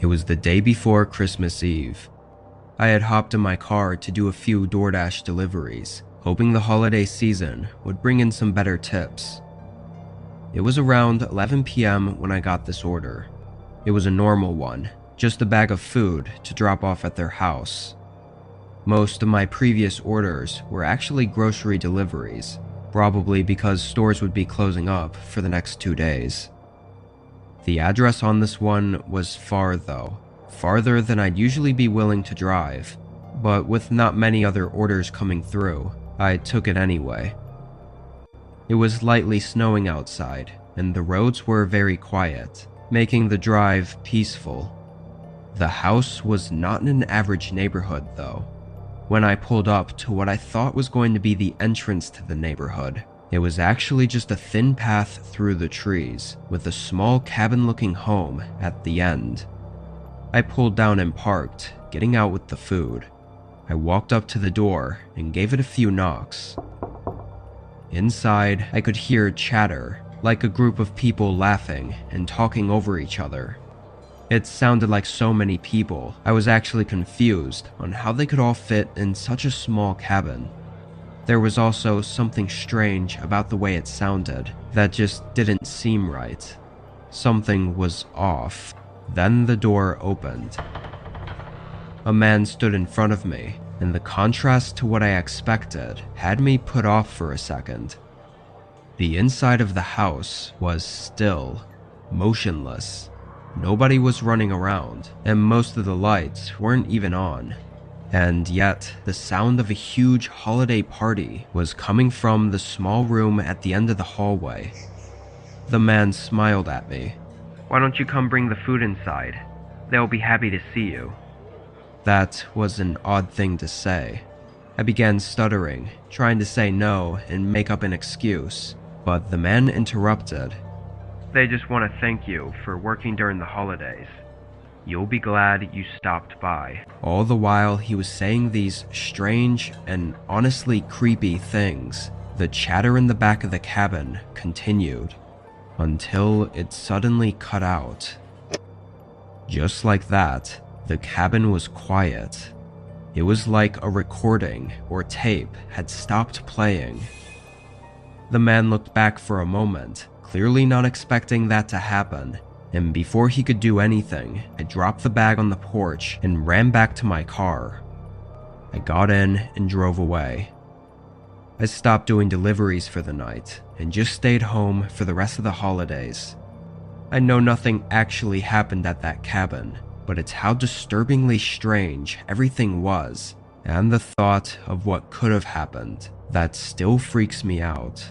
It was the day before Christmas Eve. I had hopped in my car to do a few DoorDash deliveries, hoping the holiday season would bring in some better tips. It was around 11 p.m. when I got this order. It was a normal one, just a bag of food to drop off at their house. Most of my previous orders were actually grocery deliveries, probably because stores would be closing up for the next 2 days. The address on this one was far though, farther than I'd usually be willing to drive, but with not many other orders coming through, I took it anyway. It was lightly snowing outside, and the roads were very quiet, making the drive peaceful. The house was not in an average neighborhood though. When I pulled up to what I thought was going to be the entrance to the neighborhood, it was actually just a thin path through the trees, with a small cabin-looking home at the end. I pulled down and parked, getting out with the food. I walked up to the door and gave it a few knocks. Inside, I could hear chatter, like a group of people laughing and talking over each other. It sounded like so many people, I was actually confused on how they could all fit in such a small cabin. There was also something strange about the way it sounded that just didn't seem right. Something was off. Then the door opened. A man stood in front of me, and the contrast to what I expected had me put off for a second. The inside of the house was still, motionless. Nobody was running around, and most of the lights weren't even on. And yet, the sound of a huge holiday party was coming from the small room at the end of the hallway. The man smiled at me. "Why don't you come bring the food inside? They'll be happy to see you." That was an odd thing to say. I began stuttering, trying to say no and make up an excuse, but the man interrupted. "They just want to thank you for working during the holidays. You'll be glad you stopped by." All the while he was saying these strange and honestly creepy things, the chatter in the back of the cabin continued, until it suddenly cut out. Just like that, the cabin was quiet. It was like a recording or tape had stopped playing. The man looked back for a moment, clearly not expecting that to happen, and before he could do anything, I dropped the bag on the porch and ran back to my car. I got in and drove away. I stopped doing deliveries for the night and just stayed home for the rest of the holidays. I know nothing actually happened at that cabin, but it's how disturbingly strange everything was, and the thought of what could have happened that still freaks me out.